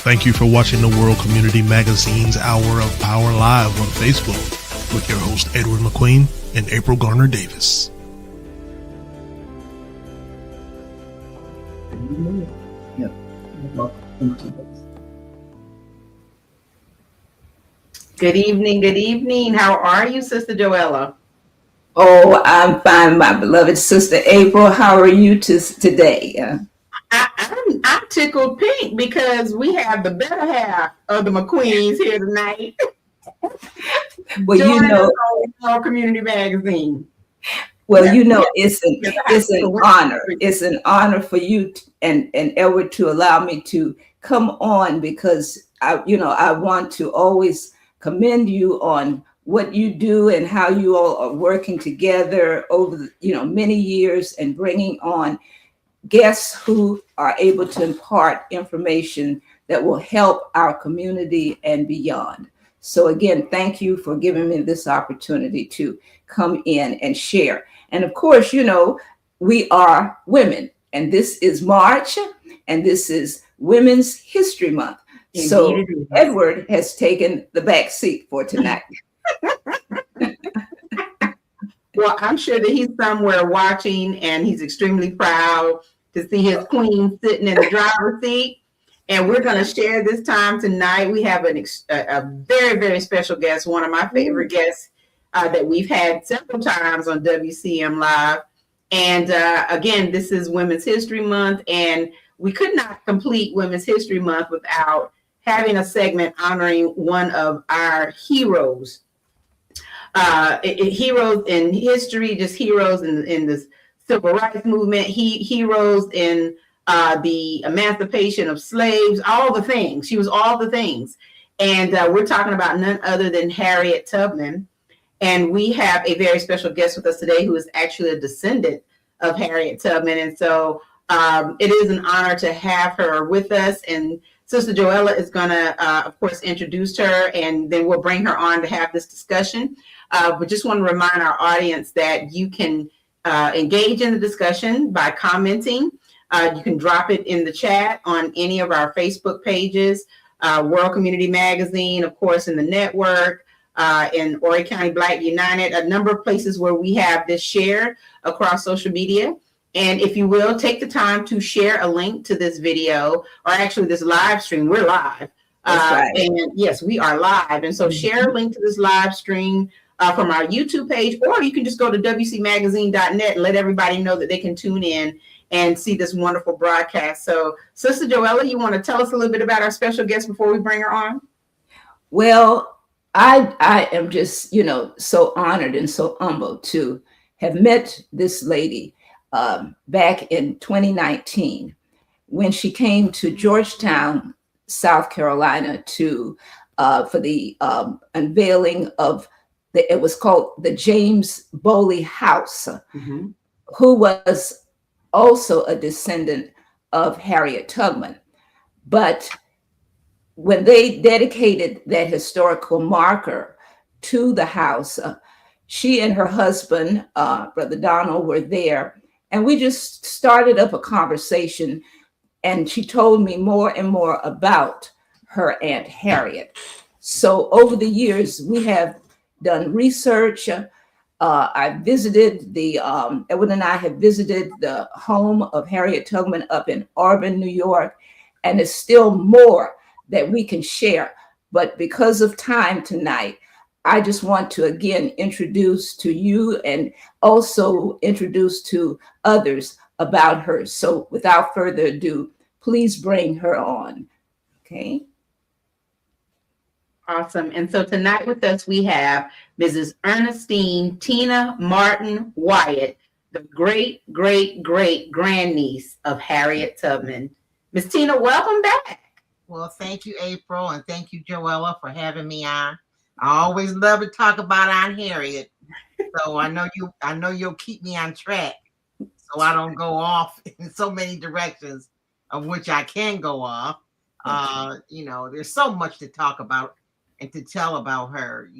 Thank you for watching the World Community Magazine's Hour of Power Live on Facebook with your host Edward McQueen and April Garner Davis. Good evening, good evening. How are you, Sister Joella? Oh, I'm fine, my beloved Sister April. How are you today? I'm tickled pink because we have the better half of the McQueens here tonight. Well, you know, our community magazine. Well, you know, it's an honor. It's an honor for you and Edward to allow me to come on because I want to always commend you on what you do and how you all are working together over many years and bringing on guests who are able to impart information that will help our community and beyond. So again, thank you for giving me this opportunity to come in and share. And of course, we are women, and this is March, and this is Women's History Month. Indeed. So Edward has taken the back seat for tonight. Well, I'm sure that he's somewhere watching, and he's extremely proud to see his queen sitting in the driver's seat. And we're going to share this time tonight. We have a very, very special guest, one of my favorite guests that we've had several times on WCM Live. And again, this is Women's History Month, and we could not complete Women's History Month without having a segment honoring one of our heroes. Heroes in history, just heroes in the civil rights movement, heroes in the emancipation of slaves, all the things. She was all the things. And we're talking about none other than Harriet Tubman. And we have a very special guest with us today who is actually a descendant of Harriet Tubman. And so it is an honor to have her with us. And Sister Joella is going to, of course, introduce her, and then we'll bring her on to have this discussion. But just want to remind our audience that you can engage in the discussion by commenting. You can drop it in the chat on any of our Facebook pages, World Community Magazine, of course, in the network, in Horry County Black United, a number of places where we have this shared across social media. And if you will, take the time to share a link to this video, or actually this live stream. We're live. Right. And yes, we are live. And so share a link to this live stream from our YouTube page, or you can just go to wcmagazine.net and let everybody know that they can tune in and see this wonderful broadcast. So, Sister Joella, you want to tell us a little bit about our special guest before we bring her on? Well, I am just, so honored and so humbled to have met this lady back in 2019 when she came to Georgetown, South Carolina, for the unveiling of it was called the James Bowley House, who was also a descendant of Harriet Tubman. But when they dedicated that historical marker to the house, she and her husband, Brother Donald, were there. And we just started up a conversation, and she told me more and more about her Aunt Harriet. So over the years, we have done research. I visited Edwin and I have visited the home of Harriet Tubman up in Auburn, New York, and there's still more that we can share. But because of time tonight, I just want to again introduce to you and also introduce to others about her. So without further ado, please bring her on. Okay. Awesome. And so tonight with us, we have Mrs. Ernestine Tina Martin Wyatt, the great, great, great grandniece of Harriet Tubman. Miss Tina, welcome back. Well, thank you, April, and thank you, Joella, for having me on. I always love to talk about Aunt Harriet, so I know you'll keep me on track, so I don't go off in so many directions of which I can go off. There's so much to talk about and to tell about her.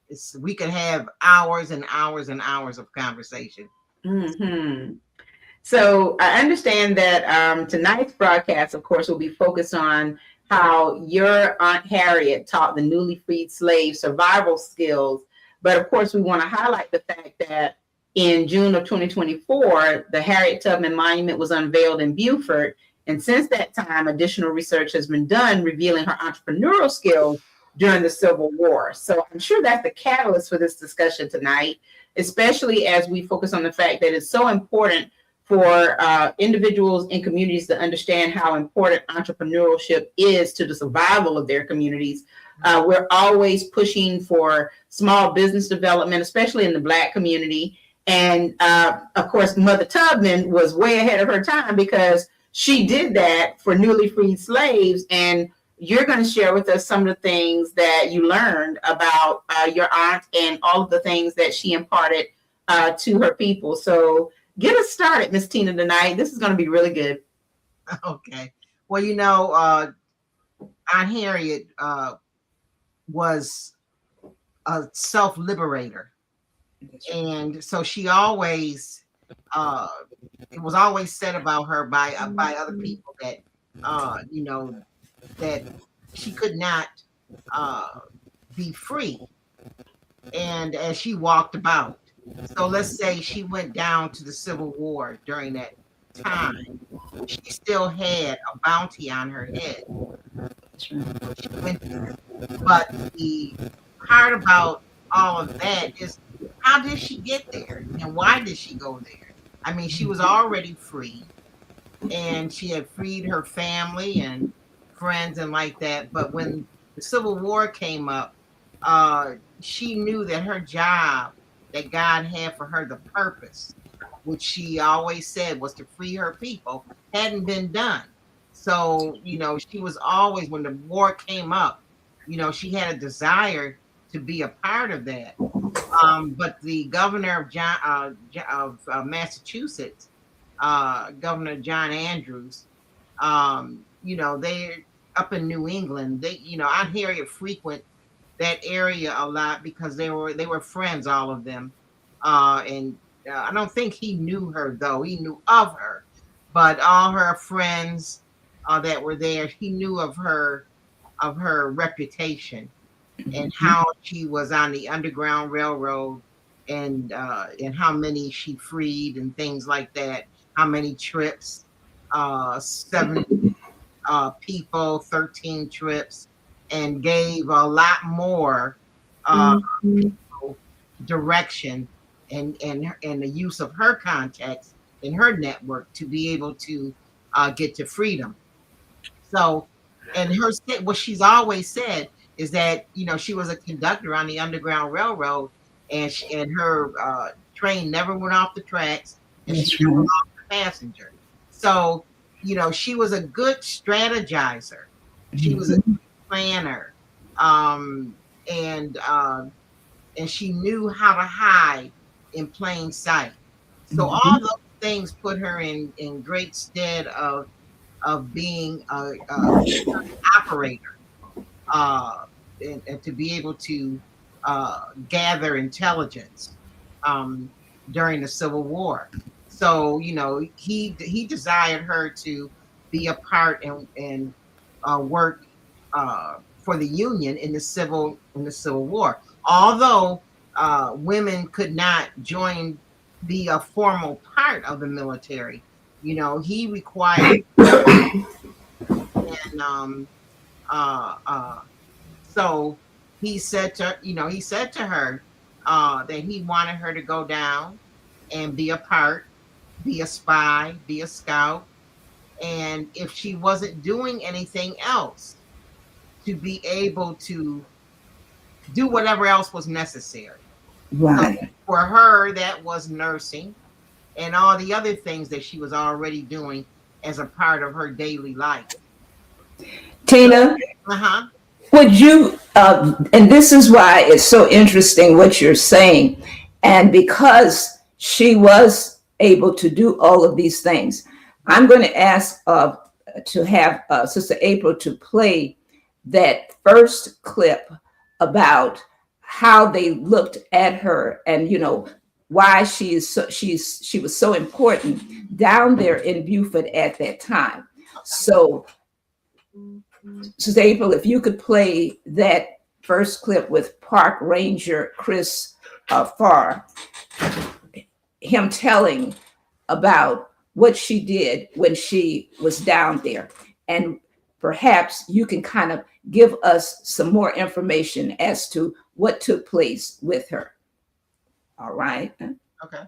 It's we could have hours and hours and hours of conversation. Mm-hmm. So I understand that tonight's broadcast, of course, will be focused on how your Aunt Harriet taught the newly freed slaves survival skills. But of course, we want to highlight the fact that in June of 2024, the Harriet Tubman Monument was unveiled in Beaufort. And since that time, additional research has been done revealing her entrepreneurial skills during the Civil War. So I'm sure that's the catalyst for this discussion tonight, especially as we focus on the fact that it's so important for individuals and communities to understand how important entrepreneurship is to the survival of their communities. We're always pushing for small business development, especially in the Black community. And of course, Mother Tubman was way ahead of her time because she did that for newly freed slaves. And you're going to share with us some of the things that you learned about your aunt and all of the things that she imparted to her people. So get us started, Miss Tina, tonight. This is going to be really good. Okay. Well, Aunt Harriet was a self-liberator. And so she always, it was always said about her by other people that, that she could not be free. And as she walked about, so let's say she went down to the Civil War during that time, she still had a bounty on her head. She went there. But the part about all of that is, how did she get there? And why did she go there? I mean, she was already free, and she had freed her family and friends and like that. But when the Civil War came up, she knew that her job that God had for her, the purpose, which she always said was to free her people, hadn't been done. So, you know, she was always, when the war came up, you know, she had a desire to be a part of that. But the governor of Massachusetts, Governor John Andrews, you know, they're up in New England. They, you know, Aunt Harriet frequent that area a lot because they were friends, all of them. And I don't think he knew her, though. He knew of her, but all her friends that were there, he knew of her reputation and how she was on the Underground Railroad, and how many she freed and things like that. How many trips? 7 people, 13 trips, and gave a lot more people direction and the use of her contacts in her network to be able to get to freedom. So, and what she's always said is that, you know, she was a conductor on the Underground Railroad, and her train never went off the tracks, and she never lost a passenger. So, you know, she was a good strategizer. She was a good planner, and she knew how to hide in plain sight. So all those things put her in great stead of being an operator, and to be able to gather intelligence during the Civil War. So, you know, he desired her to be a part and work for the Union in the Civil War. Although women could not be a formal part of the military, you know, he required, and so he said to her that he wanted her to go down and be a part, be a spy, be a scout, and if she wasn't doing anything else, to be able to do whatever else was necessary. Right. So for her, that was nursing and all the other things that she was already doing as a part of her daily life. Tina, would you, and this is why it's so interesting what you're saying, and because she was able to do all of these things, I'm going to ask to have Sister April to play that first clip about how they looked at her, and you know why she was so important down there in Beaufort at that time. So, Sister April, if you could play that first clip with Park Ranger Chris Farr, him telling about what she did when she was down there, and perhaps you can kind of give us some more information as to what took place with her. All right. Okay.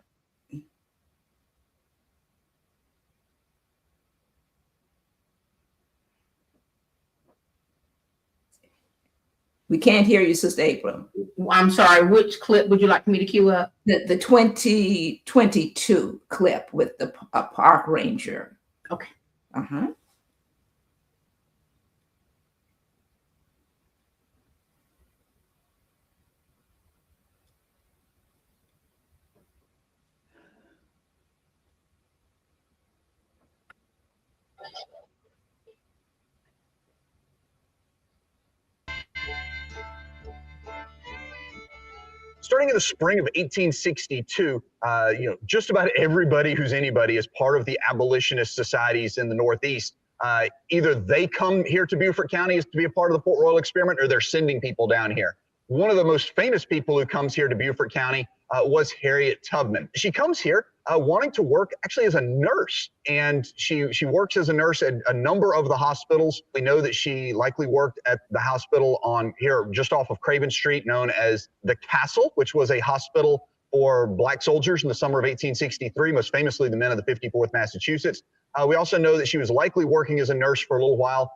We can't hear you, Sister April. I'm sorry, which clip would you like me to cue up? The 2022 clip with the park ranger. Okay. Starting in the spring of 1862, just about everybody who's anybody is part of the abolitionist societies in the Northeast. Either they come here to Beaufort County to be a part of the Port Royal experiment, or they're sending people down here. One of the most famous people who comes here to Beaufort County was Harriet Tubman. She comes here wanting to work actually as a nurse. And she works as a nurse at a number of the hospitals. We know that she likely worked at the hospital on here just off of Craven Street, known as the Castle, which was a hospital for Black soldiers in the summer of 1863, most famously the men of the 54th Massachusetts. We also know that she was likely working as a nurse for a little while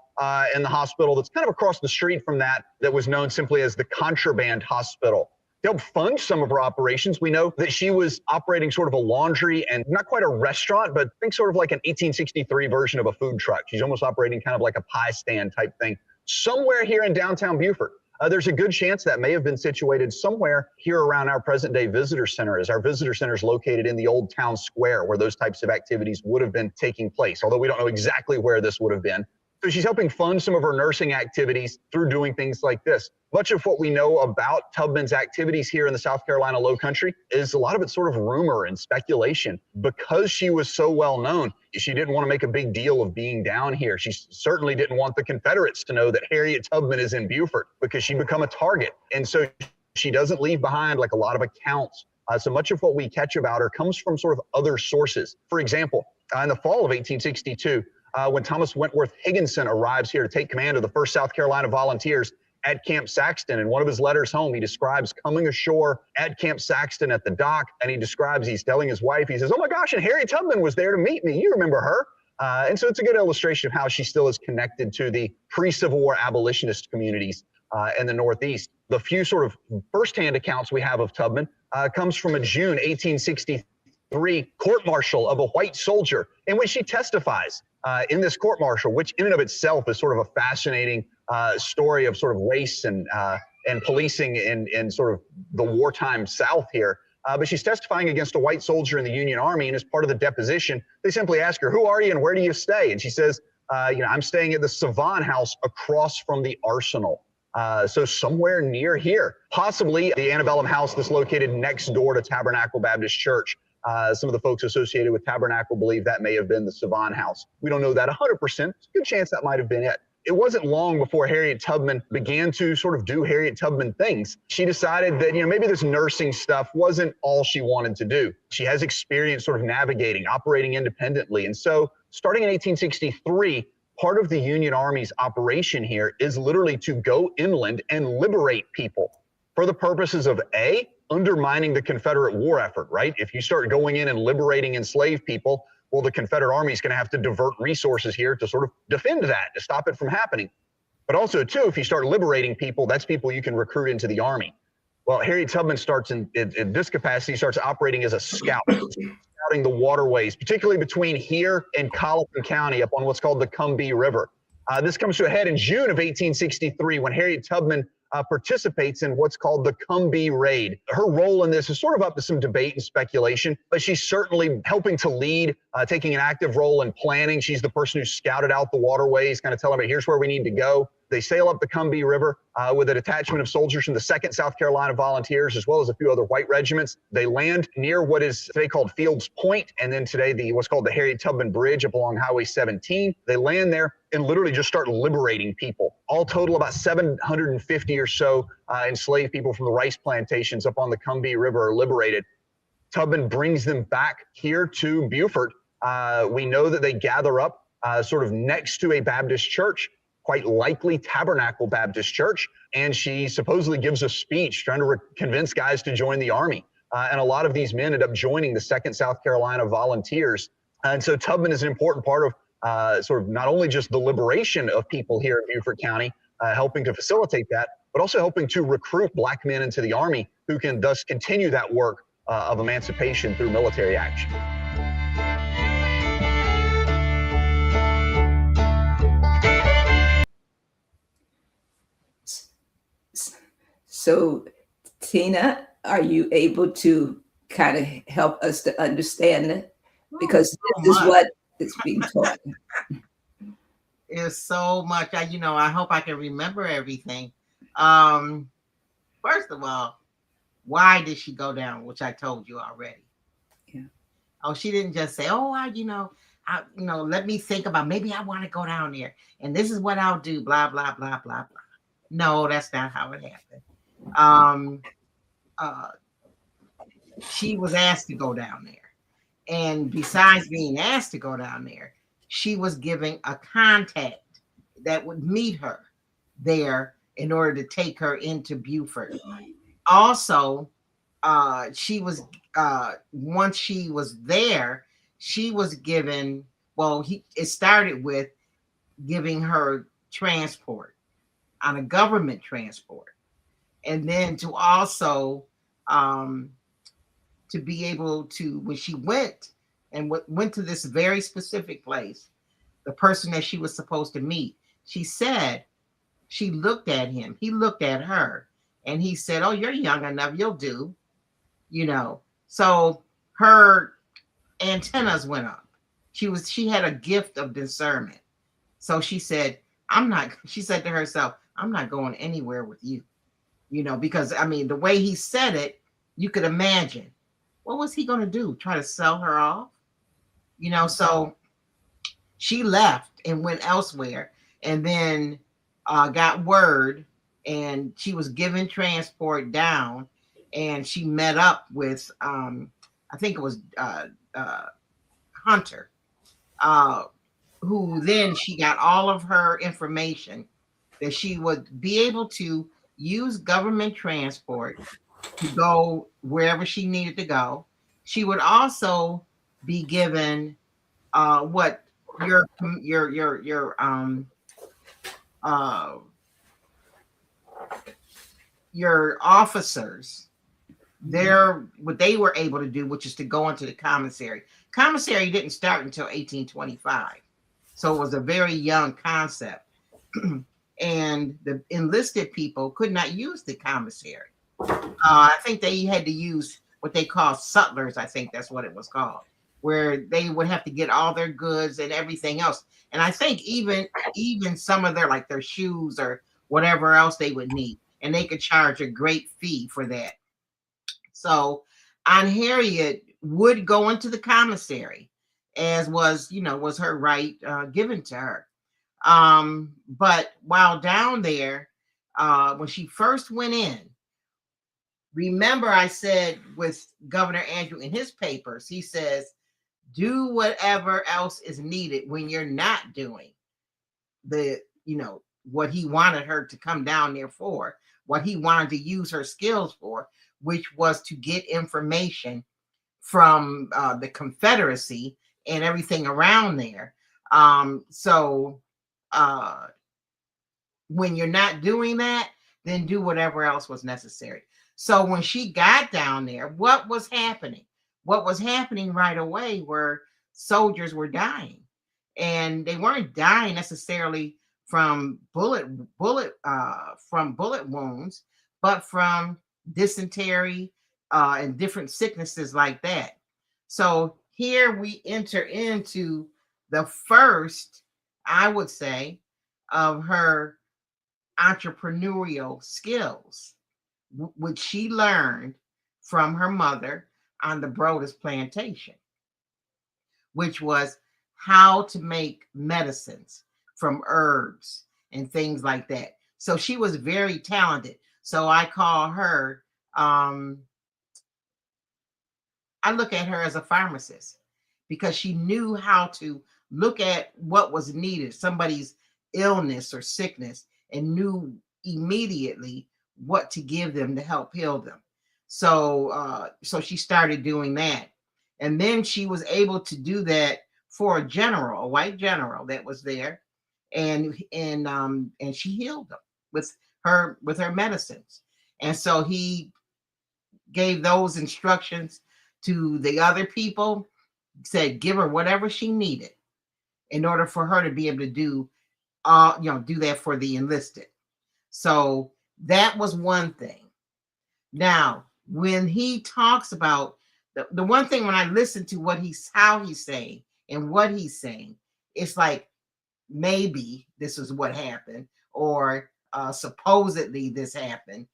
in the hospital that's kind of across the street from that was known simply as the Contraband Hospital. To help fund some of her operations, we know that she was operating sort of a laundry and not quite a restaurant, but think sort of like an 1863 version of a food truck. She's almost operating kind of like a pie stand type thing somewhere here in downtown Beaufort. There's a good chance that may have been situated somewhere here around our present day visitor center, as our visitor center is located in the old town square where those types of activities would have been taking place, although we don't know exactly where this would have been. So she's helping fund some of her nursing activities through doing things like this. Much of what we know about Tubman's activities here in the South Carolina Low Country is a lot of it sort of rumor and speculation. Because she was so well known, she didn't want to make a big deal of being down here. She certainly didn't want the Confederates to know that Harriet Tubman is in Beaufort, because she'd become a target. And so she doesn't leave behind like a lot of accounts. So much of what we catch about her comes from sort of other sources. For example, in the fall of 1862, when Thomas Wentworth Higginson arrives here to take command of the 1st South Carolina Volunteers at Camp Saxton, in one of his letters home, he describes coming ashore at Camp Saxton at the dock, and he's telling his wife, he says, "Oh my gosh, and Harriet Tubman was there to meet me. You remember her." And so it's a good illustration of how she still is connected to the pre-Civil War abolitionist communities in the Northeast. The few sort of firsthand accounts we have of Tubman comes from a June 1863 court-martial of a white soldier in which she testifies in this court-martial, which in and of itself is sort of a fascinating story of sort of race and policing in sort of the wartime South here. But she's testifying against a white soldier in the Union Army, and as part of the deposition, they simply ask her, "Who are you and where do you stay?" And she says, "I'm staying at the Savon House across from the Arsenal." So somewhere near here, possibly the antebellum house that's located next door to Tabernacle Baptist Church. Some of the folks associated with Tabernacle believe that may have been the Savon House. We don't know that 100%. It's a good chance that might have been it. It wasn't long before Harriet Tubman began to sort of do Harriet Tubman things. She decided that, maybe this nursing stuff wasn't all she wanted to do. She has experience sort of navigating, operating independently. And so starting in 1863, part of the Union Army's operation here is literally to go inland and liberate people for the purposes of undermining the Confederate war effort, right? If you start going in and liberating enslaved people, well, the Confederate Army is going to have to divert resources here to sort of defend that, to stop it from happening. But also, too, if you start liberating people, that's people you can recruit into the Army. Well, Harriet Tubman starts in this capacity, starts operating as a scout, scouting the waterways, particularly between here and Colleton County up on what's called the Combahee River. This comes to a head in June of 1863 when Harriet Tubman participates in what's called the Combahee Raid. Her role in this is sort of up to some debate and speculation, but she's certainly helping to lead, taking an active role in planning. She's the person who scouted out the waterways, kind of telling them, here's where we need to go. They sail up the Combahee River with a detachment of soldiers from the 2nd South Carolina Volunteers, as well as a few other white regiments. They land near what is today called Fields Point, and then today what's called the Harriet Tubman Bridge up along Highway 17. They land there and literally just start liberating people. All total, about 750 or so enslaved people from the rice plantations up on the Combahee River are liberated. Tubman brings them back here to Beaufort. We know that they gather up sort of next to a Baptist church, quite likely Tabernacle Baptist Church, and she supposedly gives a speech trying to convince guys to join the Army. And a lot of these men end up joining the 2nd South Carolina Volunteers. And so Tubman is an important part of sort of not only just the liberation of people here in Beaufort County, helping to facilitate that, but also helping to recruit Black men into the Army who can thus continue that work of emancipation through military action. So, Tina, are you able to kind of help us to understand it? Because this is what is being taught. It's so much. I hope I can remember everything. First of all, why did she go down? Which I told you already. Yeah. Oh, she didn't just say, "Oh, let me think about maybe I want to go down there and this is what I'll do." Blah blah blah blah blah. No, that's not how it happened. She was asked to go down there, And besides being asked to go down there, she was giving a contact that would meet her there in order to take her into Beaufort. Also, she was once she was there, she was given, well, it started with giving her transport on a government transport, and then to also to be able to, when she went and went to this very specific place, the person that she was supposed to meet, she said she looked at him, he looked at her, and he said, "Oh, you're young enough, you'll do," you know. So her antennas went up. She had a gift of discernment. So she said, she said to herself, "I'm not going anywhere with you." You know, because I mean, the way he said it, you could imagine. What was he going to do? Try to sell her off? You know, so she left and went elsewhere, and then got word, and she was given transport down, and she met up with I think it was Hunter, who then she got all of her information that she would be able to use government transport to go wherever she needed to go. She would also be given what uh, your officers, what they were able to do, which is to go into the commissary. Commissary didn't start until 1825, so it was a very young concept. And the enlisted people could not use the commissary. I think they had to use what they call sutlers. I think that's what it was called, where they would have to get all their goods and everything else. And I think even some of their shoes or whatever else they would need, and they could charge a great fee for that. So Aunt Harriet would go into the commissary, as was her right given to her. But while down there, when she first went in, remember I said with Governor Andrew in his papers, he says, do whatever else is needed when you're not doing what he wanted her to come down there for, what he wanted to use her skills for, which was to get information from the Confederacy and everything around there. So when you're not doing that, then do whatever else was necessary. So when she got down there, what was happening? What was happening right away were soldiers were dying, and they weren't dying necessarily from bullet wounds, but from dysentery and different sicknesses like that. So here we enter into the first, I would say, of her entrepreneurial skills, which she learned from her mother on the Brodus plantation, which was how to make medicines from herbs and things like that. So she was very talented. So I call her, I look at her as a pharmacist, because she knew how to look at what was needed, somebody's illness or sickness, and knew immediately what to give them to help heal them. So she started doing that. And then she was able to do that for a white general that was there. And she healed them with her medicines. And so he gave those instructions to the other people, said give her whatever she needed in order for her to be able to do that for the enlisted. So that was one thing. Now, when he talks about the one thing, when I listen to how he's saying and what he's saying, it's like maybe this is what happened, or supposedly this happened,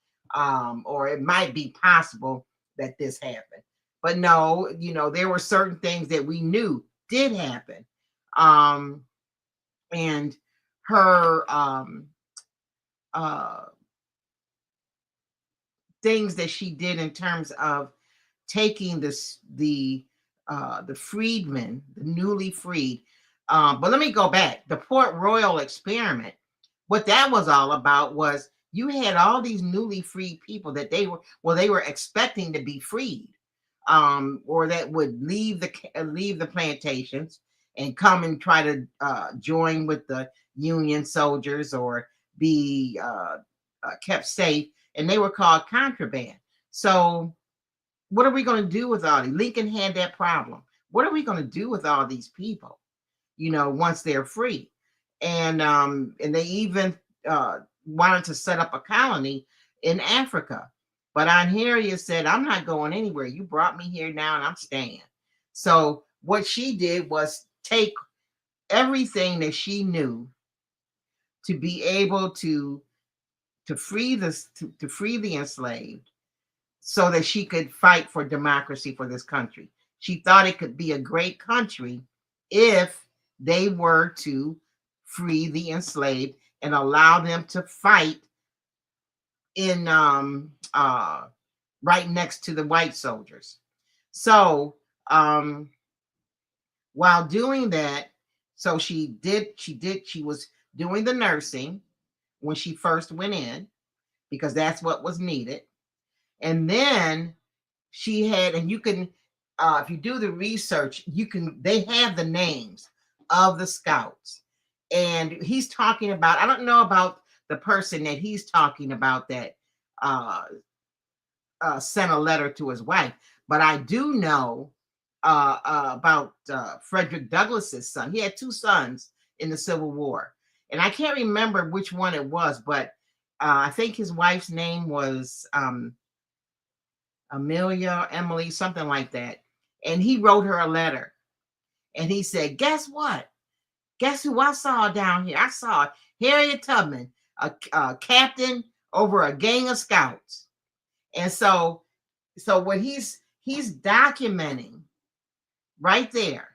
or it might be possible that this happened. But no, there were certain things that we knew did happen. And her things that she did in terms of taking the the freedmen, the newly freed. But let me go back. The Port Royal experiment, what that was all about was you had all these newly freed people that they were expecting to be freed, or that would leave the plantations and come and try to join with the Union soldiers or be kept safe, and they were called contraband. So what are we going to do with all these? Lincoln had that problem. What are we going to do with all these people, once they're free? And they even wanted to set up a colony in Africa. But Aunt Harriet said, I'm not going anywhere. You brought me here now and I'm staying. So what she did was take everything that she knew to be able to free the enslaved, so that she could fight for democracy for this country. She thought it could be a great country if they were to free the enslaved and allow them to fight in right next to the white soldiers. So while doing that, so she was doing the nursing when she first went in, because that's what was needed. And then she had, and you can, if you do the research, they have the names of the scouts. And he's talking about, I don't know about the person that he's talking about that sent a letter to his wife, but I do know about Frederick Douglass's son. He had two sons in the Civil War. And I can't remember which one it was, but I think his wife's name was Amelia, Emily, something like that. And he wrote her a letter. And he said, guess what? Guess who I saw down here? I saw Harriet Tubman, a captain over a gang of scouts. And so what he's documenting right there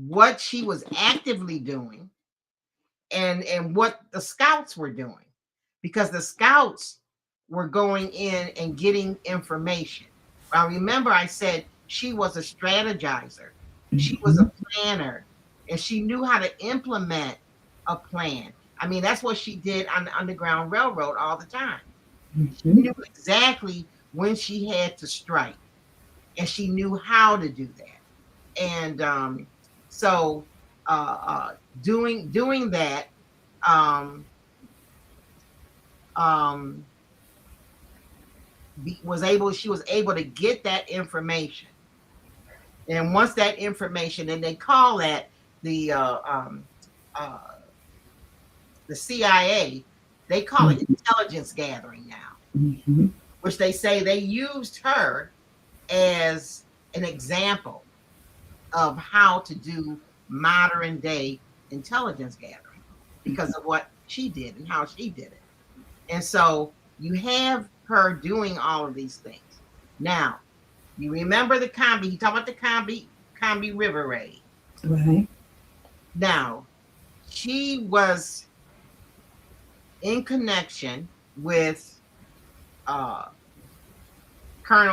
what she was actively doing and what the scouts were doing, because the scouts were going in and getting information. Now, remember, I said she was a strategizer, she was a planner, and she knew how to implement a plan. I mean, that's what she did on the Underground Railroad all the time. She knew exactly when she had to strike, and she knew how to do that. And so doing that, she was able to get that information. And once that information, and they call that the CIA, they call it intelligence gathering now, which they say they used her as an example of how to do modern day intelligence gathering because of what she did and how she did it. And so you have her doing all of these things. Now, you remember the Combahee, you talk about the Combahee River raid. Right. Now, she was in connection with Colonel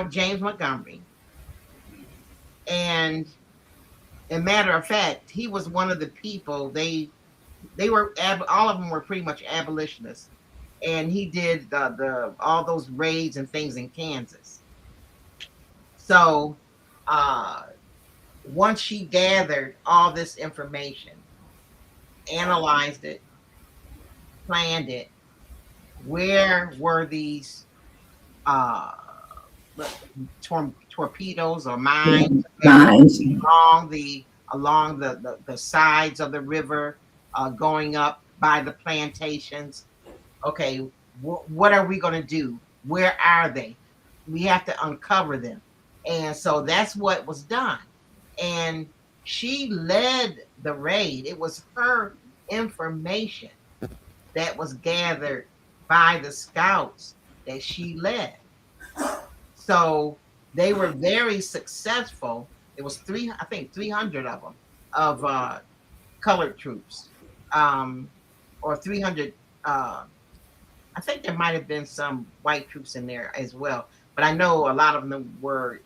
James Montgomery. And a matter of fact, he was one of the people, they were, all of them were pretty much abolitionists. And he did all those raids and things in Kansas. So once she gathered all this information, analyzed it, planned it, where were these torpedoes or mines along the sides of the river, going up by the plantations? Okay, what are we going to do? Where are they? We have to uncover them. And so that's what was done. And she led the raid. It was her information that was gathered by the scouts that she led. So they were very successful. It was 300 of them, of colored troops, or 300. I think there might have been some white troops in there as well, but I know a lot of them were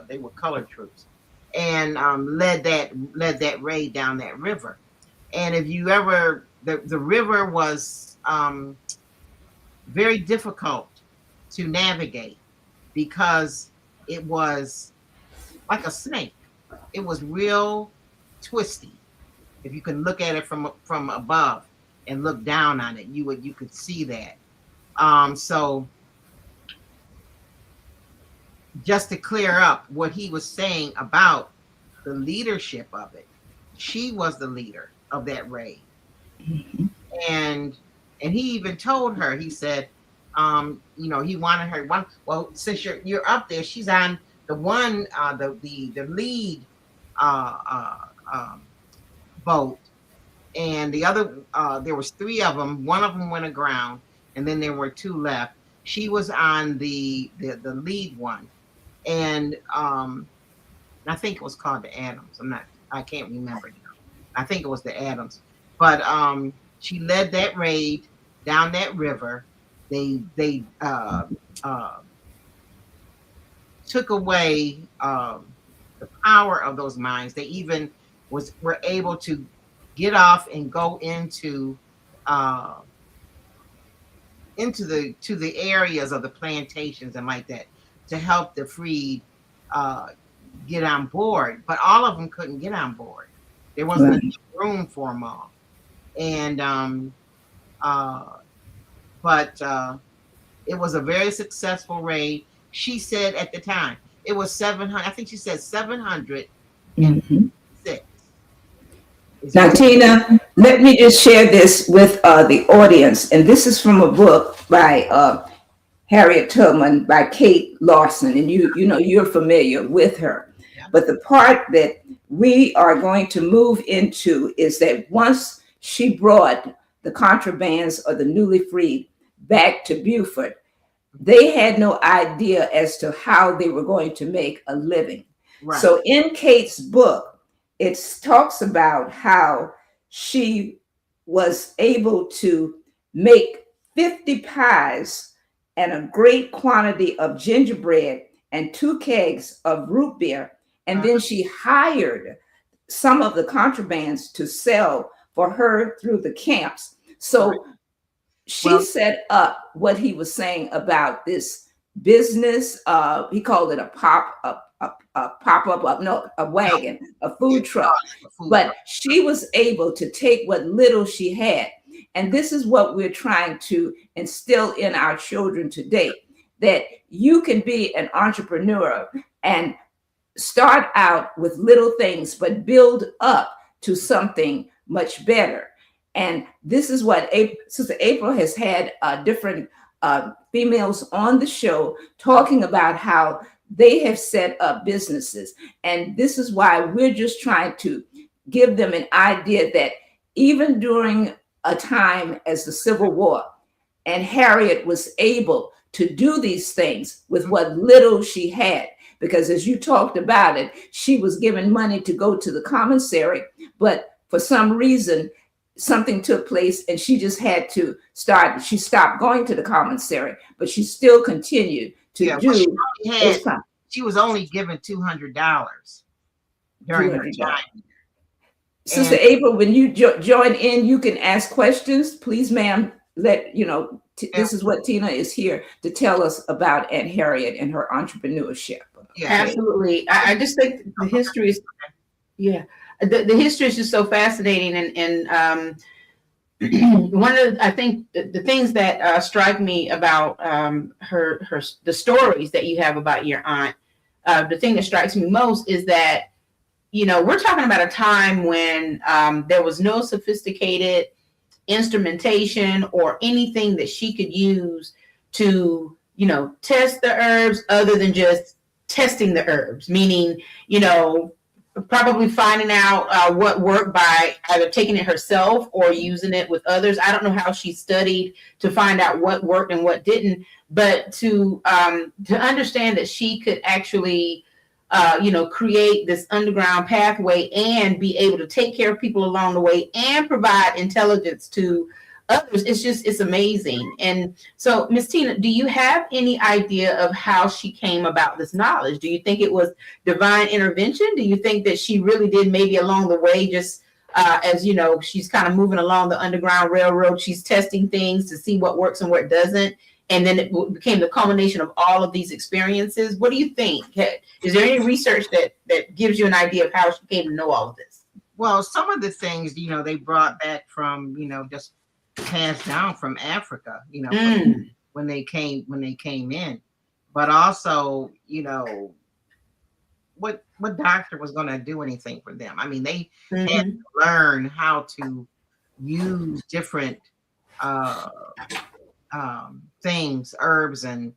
they were colored troops. and led that raid down that river. And if you ever, the river was very difficult to navigate because it was like a snake. It was real twisty. If you can look at it from above and look down on it, you could see that. So just to clear up what he was saying about the leadership of it, she was the leader of that raid. Mm-hmm. And he even told her, he said, he wanted her one. Well, since you're up there, she's on the one, the lead boat, and the other, there was 3 of them. One of them went aground, and then there were 2 left. She was on the lead one, and I think it was called the Adams. I can't remember now. I think it was the Adams, but she led that raid down that river. They took away the power of those mines. They even were able to get off and go into the areas of the plantations and like that to help the freed get on board. But all of them couldn't get on board. There wasn't enough room for them all. And but it was a very successful raid. She said at the time it was 700. I think she said 706. Mm-hmm. Now, Tina, let me just share this with the audience. And this is from a book by Harriet Tubman by Kate Larson. And you know, you're familiar with her. Yeah. But the part that we are going to move into is that once she brought the contrabands or the newly freed back to Beaufort, they had no idea as to how they were going to make a living. Right. So in Kate's book, it talks about how she was able to make 50 pies and a great quantity of gingerbread and 2 kegs of root beer. And then she hired some of the contrabands to sell for her through the camps. So she set up what he was saying about this business. He called it a wagon, a food truck. But she was able to take what little she had. And this is what we're trying to instill in our children today, that you can be an entrepreneur and start out with little things, but build up to something much better. And this is what Sister April has had different females on the show talking about how they have set up businesses. And this is why we're just trying to give them an idea that even during a time as the Civil War, and Harriet was able to do these things with what little she had, because as you talked about it, she was given money to go to the commissary, but for some reason, something took place and she just had to start. She stopped going to the commissary, but she still continued to do. She was only given $200 during her time. Sister April, when you join in, you can ask questions. Please, ma'am, let you know. This is what Tina is here to tell us about Aunt Harriet and her entrepreneurship. Yeah, absolutely. I just think the history is, the history is just so fascinating. And one of I think the things that strike me about the stories that you have about your aunt, the thing that strikes me most is that, you know, we're talking about a time when there was no sophisticated instrumentation or anything that she could use to, you know, test the herbs other than just testing the herbs, meaning, you know, probably finding out what worked by either taking it herself or using it with others. I don't know how she studied to find out what worked and what didn't, but to understand that she could actually create this underground pathway and be able to take care of people along the way and provide intelligence to others, it's amazing. And so, Miss Tina, do you have any idea of how she came about this knowledge? Do you think it was divine intervention? Do you think that she really did, maybe along the way, just as you know, she's kind of moving along the Underground Railroad, she's testing things to see what works and what doesn't, and then it became the culmination of all of these experiences? What do you think? Is there any research that gives you an idea of how she came to know all of this? Well, some of the things, they brought back from, just passed down from Africa, when they came in, but also, what doctor was going to do anything for them? I mean, they had to learn how to use different things, herbs and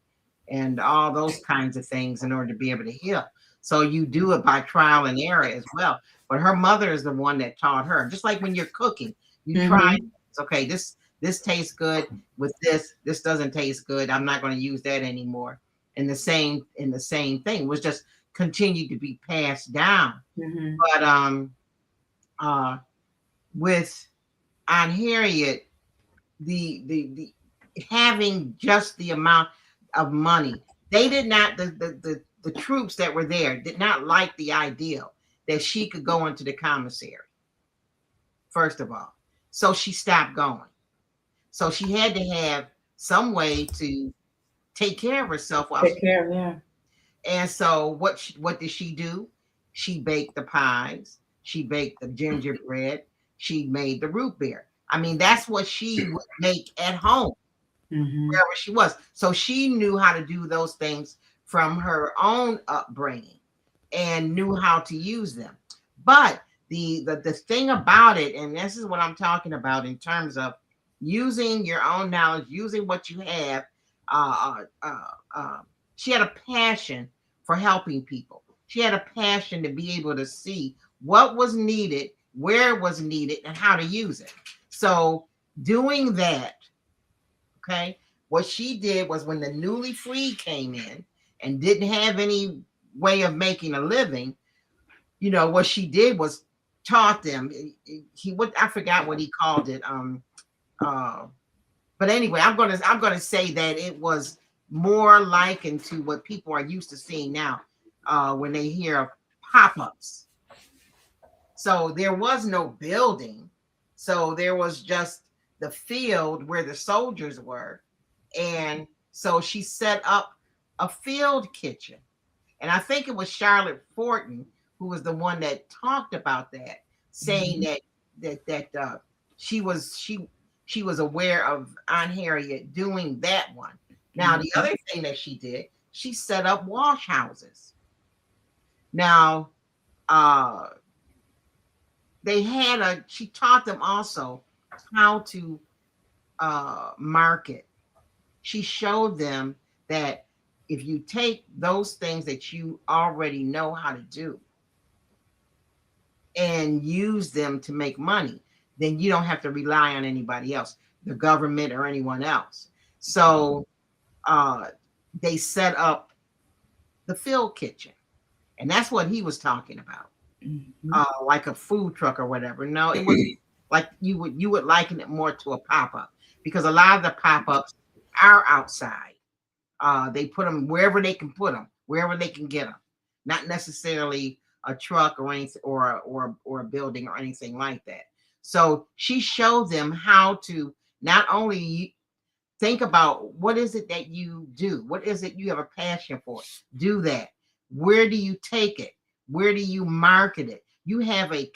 all those kinds of things in order to be able to heal. So you do it by trial and error as well. But her mother is the one that taught her. Just like when you're cooking, you try. Okay, this tastes good with this. This doesn't taste good. I'm not going to use that anymore. And the same thing was just continued to be passed down. But with Aunt Harriet, the having just the amount of money, they did not, the troops that were there did not like the idea that she could go into the commissary, first of all. So she stopped going. So she had to have some way to take care of herself. And so what did she do? She baked the pies. She baked the gingerbread. She made the root beer. I mean, that's what she would make at home, wherever she was. So she knew how to do those things from her own upbringing and knew how to use them. But the thing about it, and this is what I'm talking about in terms of using your own knowledge, using what you have, she had a passion for helping people. She had a passion to be able to see what was needed, where it was needed, and how to use it. So doing that, okay, what she did was when the newly freed came in and didn't have any way of making a living, what she did was taught them. I forgot what he called it. But anyway, I'm gonna say that it was more likened to what people are used to seeing now when they hear of pop-ups. So there was no building. So there was just the field where the soldiers were. And so she set up a field kitchen. And I think it was Charlotte Fortin who was the one that talked about that, saying that she was aware of Aunt Harriet doing that one. Now, the other thing that she did, she set up wash houses. Now, she taught them also how to market. She showed them that if you take those things that you already know how to do and use them to make money, then you don't have to rely on anybody else, the government or anyone else. So they set up the field kitchen, and that's what he was talking about, like a food truck or whatever. No, it was like you would liken it more to a pop-up, because a lot of the pop-ups are outside. They put them wherever they can put them, wherever they can get them, not necessarily a truck or anything, or a building or anything like that. So she showed them how to not only think about what is it that you do, what is it you have a passion for, do that. Where do you take it? Where do you market it? You have a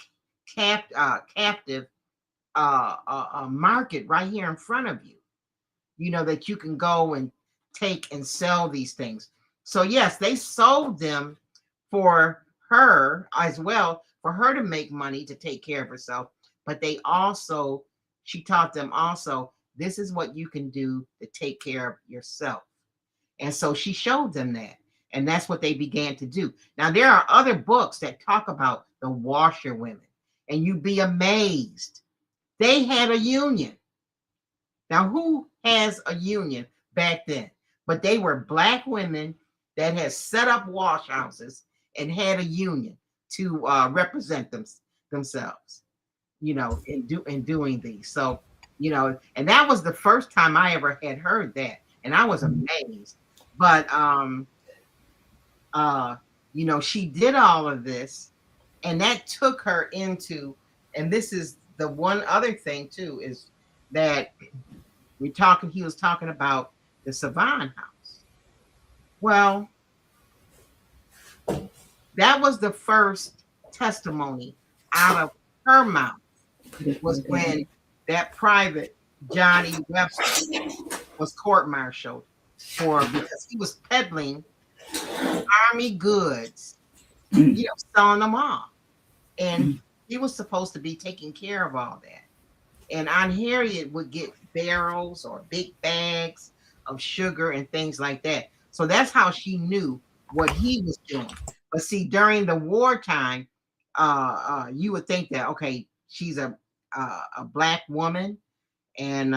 captive market right here in front of you, that you can go and take and sell these things. So yes, they sold them for her as well, for her to make money to take care of herself. But she taught them also, this is what you can do to take care of yourself. And so she showed them that. And that's what they began to do. Now, there are other books that talk about the washerwomen, and you'd be amazed. They had a union. Now, who has a union back then? But they were Black women that had set up wash houses and had a union to represent themselves, in doing these. So you know, and that was the first time I ever had heard that, and I was amazed. But you know, she did all of this, and that took her into, and this is the one other thing too, is that he was talking about the Savant House. Well, that was the first testimony out of her mouth, was when that private Johnny Webster was court-martialed because he was peddling army goods, you know, selling them off. And he was supposed to be taking care of all that. And Aunt Harriet would get barrels or big bags of sugar and things like that. So that's how she knew what he was doing. But see, during the wartime, you would think that, okay, she's a Black woman, and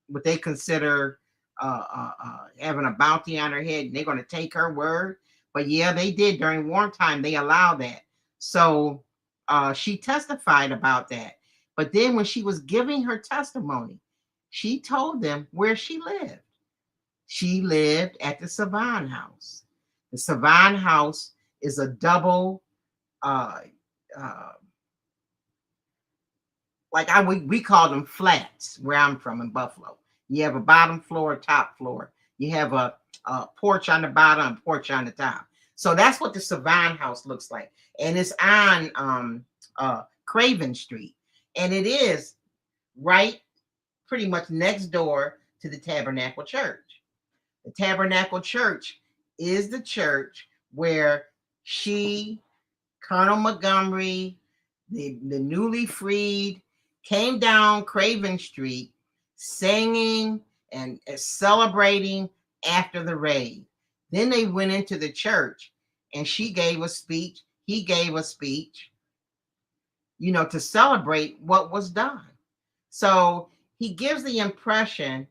what they consider having a bounty on her head, and they're going to take her word. But yeah, they did during wartime. They allowed that. So she testified about that. But then when she was giving her testimony, she told them where she lived. She lived at the Savant House. The Savant House is a double, we call them flats where I'm from in Buffalo. You have a bottom floor, top floor. You have a porch on the bottom, porch on the top. So that's what the Savant House looks like. And it's on Craven Street. And it is right pretty much next door to the Tabernacle Church. The Tabernacle Church is the church where Colonel Montgomery, the newly freed, came down Craven Street singing and celebrating after the raid. Then they went into the church, and she gave a speech. He gave a speech, you know, to celebrate what was done. So he gives the impression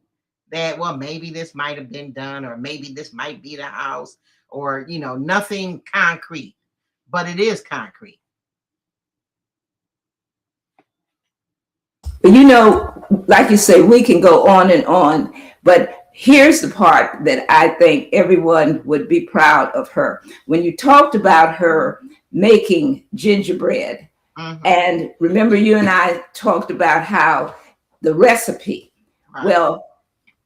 that, well, maybe this might have been done, or maybe this might be the house, or, you know, nothing concrete, but it is concrete. You know, like you say, we can go on, but here's the part that I think everyone would be proud of her. When you talked about her making gingerbread, and remember you and I talked about how the recipe, well,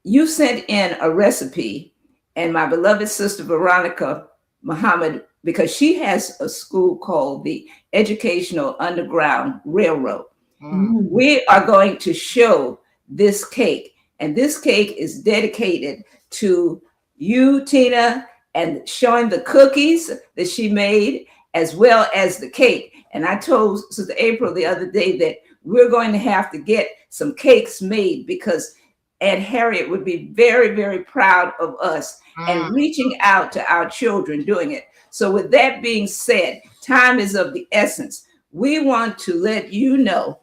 you sent in a recipe, and my beloved sister Veronica Muhammad, because she has a school called the Educational Underground Railroad. We are going to show this cake, and this cake is dedicated to you, Tina, and showing the cookies that she made as well as the cake. And I told Sister April the other day that we're going to have to get some cakes made, because Aunt Harriet would be very, very proud of us and reaching out to our children doing it. So with that being said, time is of the essence. We want to let you know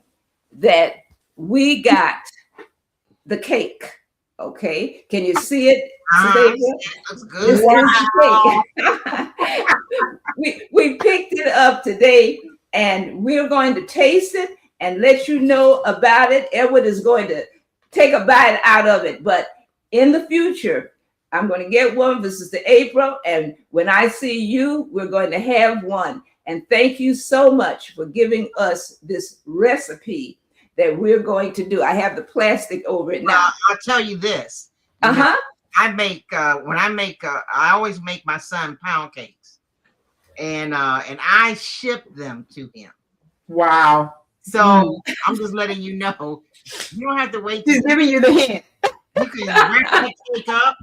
that we got the cake. Okay, can you see it? That's good. We picked it up today, and we're going to taste it and let you know about it. Edward is going to take a bite out of it, but in the future, I'm going to get one for Sister April, and when I see you, we're going to have one. And thank you so much for giving us this recipe that we're going to do. I have the plastic over it now. I'll tell you this. I make I always make my son pound cakes, and I ship them to him. Wow. So I'm just letting you know, you don't have to wait. She's giving you the hint. You can wrap the cake up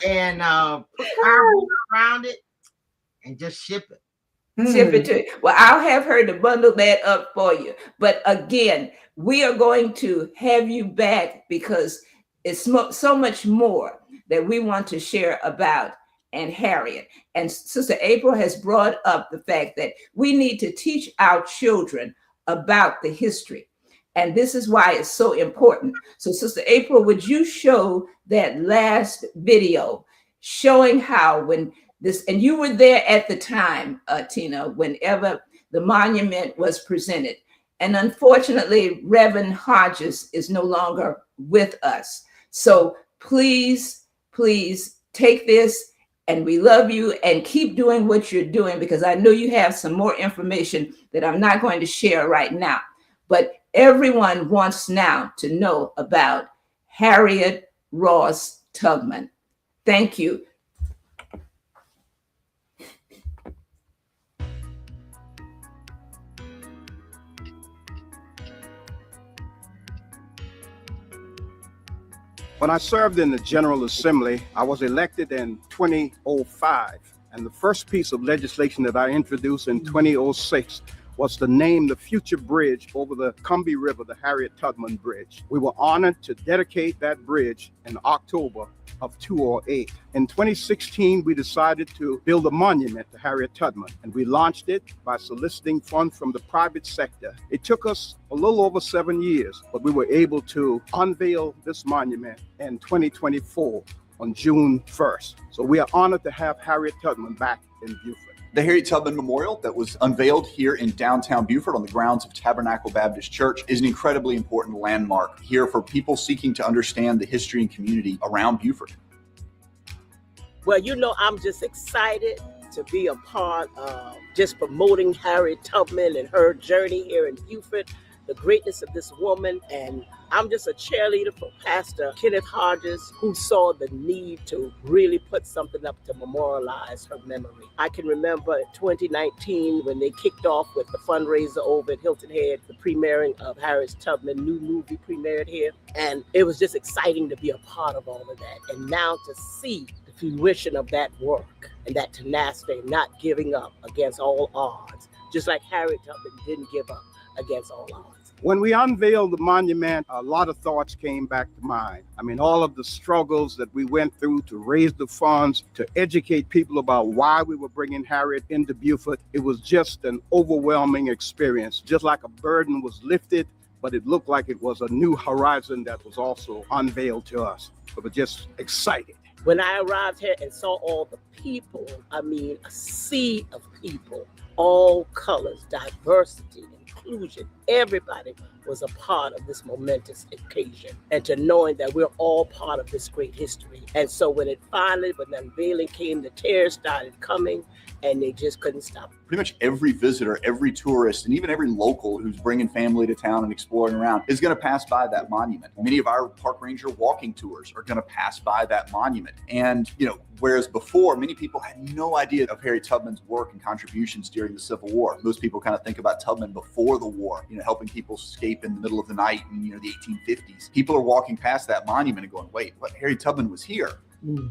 and put cardboard around it and just ship it. Ship it to you. Well, I'll have her to bundle that up for you. But again, we are going to have you back, because it's so much more that we want to share about Aunt Harriet. And Sister April has brought up the fact that we need to teach our children about the history. And this is why it's so important. So Sister April, would you show that last video showing how when this, and you were there at the time, Tina, whenever the monument was presented. And unfortunately, Reverend Hodges is no longer with us. So please, please take this, and we love you, and keep doing what you're doing, because I know you have some more information that I'm not going to share right now. But everyone wants now to know about Harriet Ross Tubman. Thank you. When I served in the General Assembly, I was elected in 2005. And the first piece of legislation that I introduced in 2006 was to name the future bridge over the Combahee River, the Harriet Tubman Bridge. We were honored to dedicate that bridge in October of 2008. In 2016, we decided to build a monument to Harriet Tubman, and we launched it by soliciting funds from the private sector. It took us a little over 7 years, but we were able to unveil this monument in 2024 on June 1st. So we are honored to have Harriet Tubman back in Beaufort. The Harriet Tubman Memorial that was unveiled here in downtown Beaufort on the grounds of Tabernacle Baptist Church is an incredibly important landmark here for people seeking to understand the history and community around Beaufort. Well, I'm just excited to be a part of just promoting Harriet Tubman and her journey here in Beaufort, the greatness of this woman. And I'm just a cheerleader for Pastor Kenneth Hodges, who saw the need to really put something up to memorialize her memory. I can remember in 2019 when they kicked off with the fundraiser over at Hilton Head, the premiering of Harriet Tubman new movie premiered here. And it was just exciting to be a part of all of that. And now to see the fruition of that work and that tenacity, not giving up against all odds, just like Harriet Tubman didn't give up against all odds. When we unveiled the monument, a lot of thoughts came back to mind. I mean, all of the struggles that we went through to raise the funds, to educate people about why we were bringing Harriet into Beaufort. It was just an overwhelming experience, just like a burden was lifted, but it looked like it was a new horizon that was also unveiled to us. We were just excited. When I arrived here and saw all the people, a sea of people, all colors, diversity, inclusion, everybody was a part of this momentous occasion, and to knowing that we're all part of this great history. And so when the unveiling came, the tears started coming, and they just couldn't stop. Pretty much every visitor, every tourist, and even every local who's bringing family to town and exploring around is going to pass by that monument. Many of our park ranger walking tours are going to pass by that monument. And, whereas before, many people had no idea of Harriet Tubman's work and contributions during the Civil War. Most people kind of think about Tubman before the war, helping people escape in the middle of the night in, the 1850s. People are walking past that monument and going, wait, what? Harriet Tubman was here.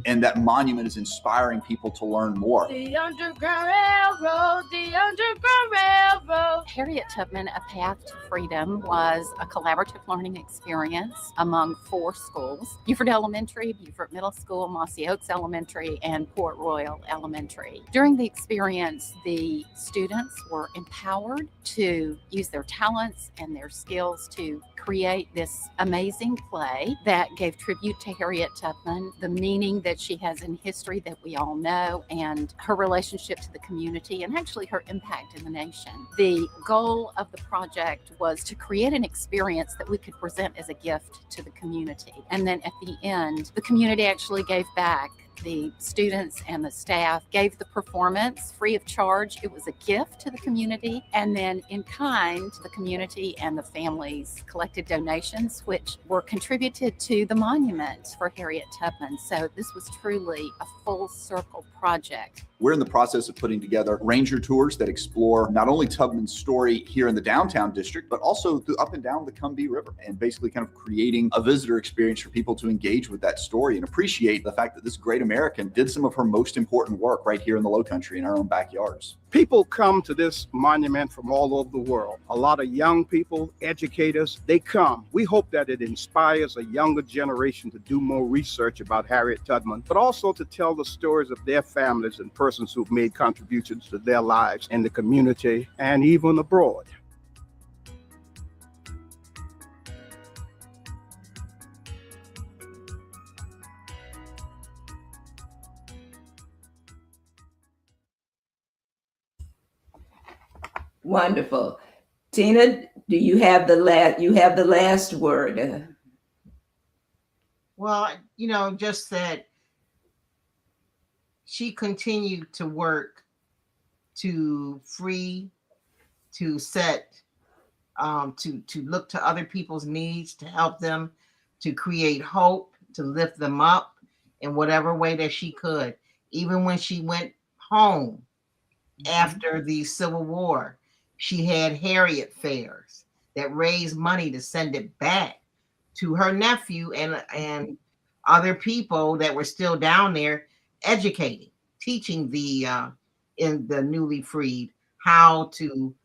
And that monument is inspiring people to learn more. The Underground Railroad, the Underground Railroad. Harriet Tubman, A Path to Freedom, was a collaborative learning experience among 4 schools: Beaufort Elementary, Beaufort Middle School, Mossy Oaks Elementary, and Port Royal Elementary. During the experience, the students were empowered to use their talents and their skills to create this amazing play that gave tribute to Harriet Tubman, the meaning that she has in history that we all know, and her relationship to the community, and actually her impact in the nation. The goal of the project was to create an experience that we could present as a gift to the community. And then at the end, the community actually gave back. The students and the staff gave the performance free of charge. It was a gift to the community. And then in kind, the community and the families collected donations, which were contributed to the monument for Harriet Tubman. So this was truly a full circle project. We're in the process of putting together ranger tours that explore not only Tubman's story here in the downtown district, but also up and down the Combahee River, and basically kind of creating a visitor experience for people to engage with that story and appreciate the fact that this great American did some of her most important work right here in the Lowcountry in our own backyards. People come to this monument from all over the world. A lot of young people, educators, they come. We hope that it inspires a younger generation to do more research about Harriet Tubman, but also to tell the stories of their families and persons who've made contributions to their lives in the community and even abroad. Wonderful. Tina, Do you have the last? You have the last word. Well, just that she continued to work to free, to set, to look to other people's needs, to help them, to create hope, to lift them up in whatever way that she could. Even when she went home after the Civil War, she had Harriet fairs that raised money to send it back to her nephew and other people that were still down there, educating, teaching the in the newly freed how to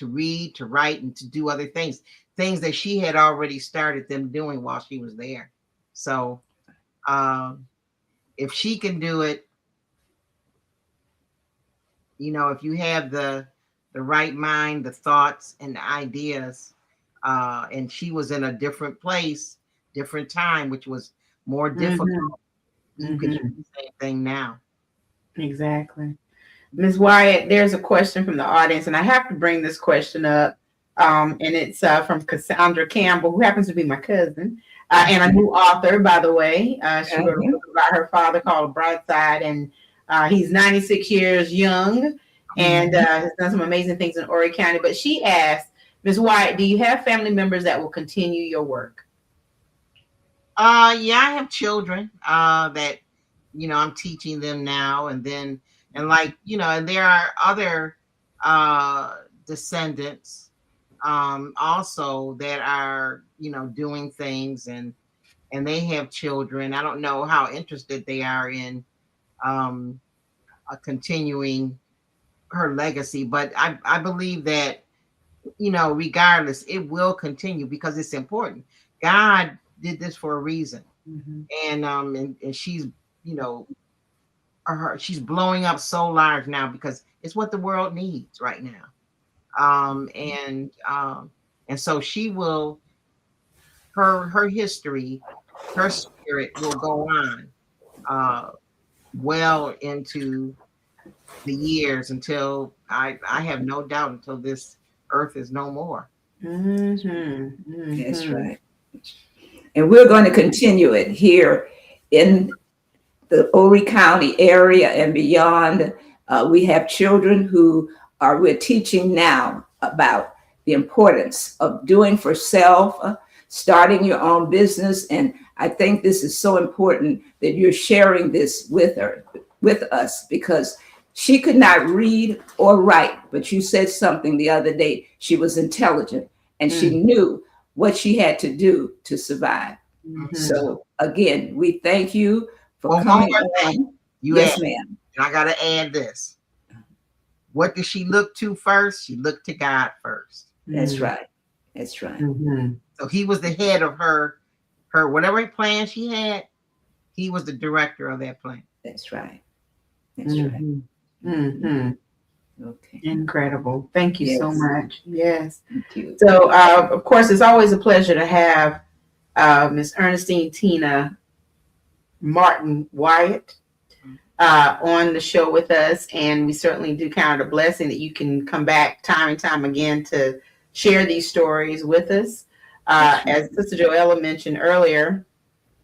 read, to write, and to do other things that she had already started them doing while she was there. So if she can do it, if you have the right mind, the thoughts and the ideas, and she was in a different place, different time, which was more difficult. You can do the same thing now. Exactly. Ms. Wyatt, there's a question from the audience, and I have to bring this question up. And it's from Cassandra Campbell, who happens to be my cousin, and a new author, by the way. She wrote a book about her father called Broadside, and he's 96 years young and has done some amazing things in Horry County. But she asked, Ms. Wyatt, do you have family members that will continue your work? Yeah, I have children that, I'm teaching them now and then. And and there are other descendants also that are, doing things and they have children. I don't know how interested they are in continuing her legacy, but I believe that, regardless, it will continue because it's important. God did this for a reason. And she's, she's blowing up so large now because it's what the world needs right now. And so she will, her history, her spirit will go on well into the years until I have no doubt until this earth is no more. That's right. And we're going to continue it here in the Horry County area and beyond. We have children who we're teaching now about the importance of doing for self, starting your own business. And I think this is so important that you're sharing this with us, because she could not read or write, but you said something the other day. She was intelligent and she knew what she had to do to survive. So again, we thank you for coming on. Yes, ma'am. And I got to add this. What did she look to first? She looked to God first. That's right. That's right. So he was the head of her whatever plan she had, he was the director of that plan. That's right. That's right. Okay. Incredible. Thank you so much. Yes. Thank you. So, of course, it's always a pleasure to have Miss Ernestine Tina Martin Wyatt on the show with us. And we certainly do count it a blessing that you can come back time and time again to share these stories with us. As Sister Joella mentioned earlier,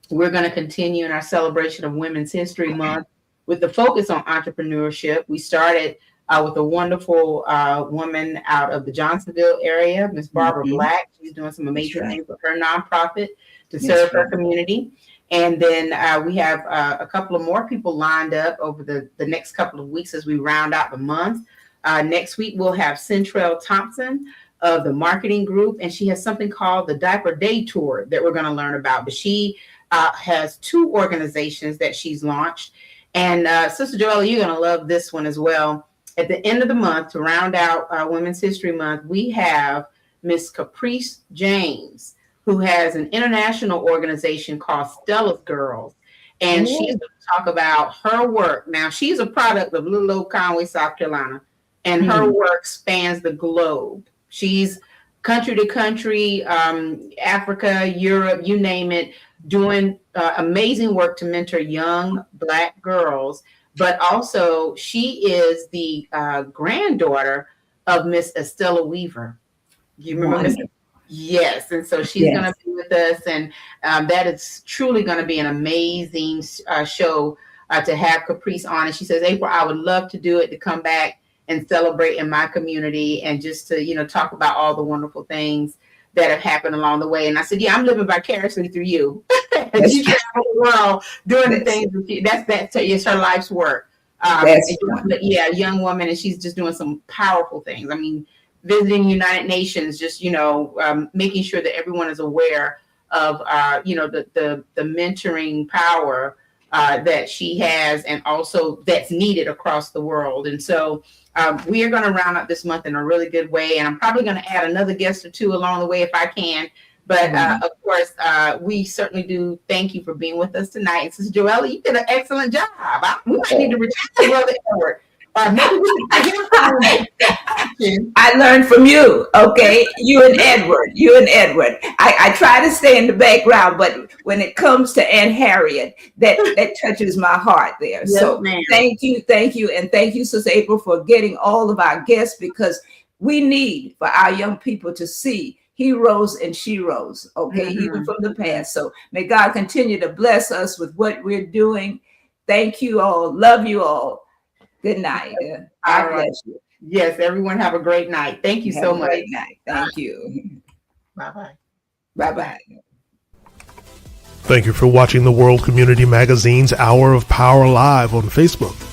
we're going to continue in our celebration of Women's History Month with the focus on entrepreneurship. We started with a wonderful woman out of the Johnsonville area, Miss Barbara Black. She's doing some amazing things with her nonprofit to serve her community. And then we have a couple of more people lined up over the next couple of weeks as we round out the month. Next week, we'll have Centrell Thompson of the marketing group, and she has something called the Diaper Day Tour that we're going to learn about. But she has 2 organizations that she's launched. And Sister Joella, you're going to love this one as well. At the end of the month, to round out Women's History Month, we have Miss Caprice James, who has an international organization called Stella's Girls. And she's going to talk about her work. Now, she's a product of little old Conway, South Carolina, and her work spans the globe. She's country to country, Africa, Europe, you name it, doing amazing work to mentor young Black girls. But also, she is the granddaughter of Miss Estella Weaver. You remember Miss? Wonderful. Yes, and so she's going to be with us, and that is truly going to be an amazing show to have Caprice on. And she says, April, I would love to do it, to come back and celebrate in my community and just to, talk about all the wonderful things that have happened along the way. And I said, yeah, I'm living vicariously through you. She traveled the world doing the things. It's her life's work. A young woman, and she's just doing some powerful things. I mean, visiting United Nations, just making sure that everyone is aware of the mentoring power that she has, and also that's needed across the world. And so we are going to round up this month in a really good way, and I'm probably going to add another guest or two along the way if I can. But of course, we certainly do thank you for being with us tonight. And Sister Joella, you did an excellent job. We might need to return to Brother Edward. I learned from you, okay? You and Edward. I try to stay in the background, but when it comes to Aunt Harriet, that touches my heart there. Yes, so ma'am. Thank you, and thank you, Sister April, for getting all of our guests, because we need for our young people to see heroes and sheroes, okay, even from the past. So may God continue to bless us with what we're doing. Thank you all. Love you all. Good night. God bless you. Yes, everyone have a great night. Thank you so much. Great night. Thank you. Bye-bye. Bye-bye. Thank you for watching the World Community Magazine's Hour of Power Live on Facebook.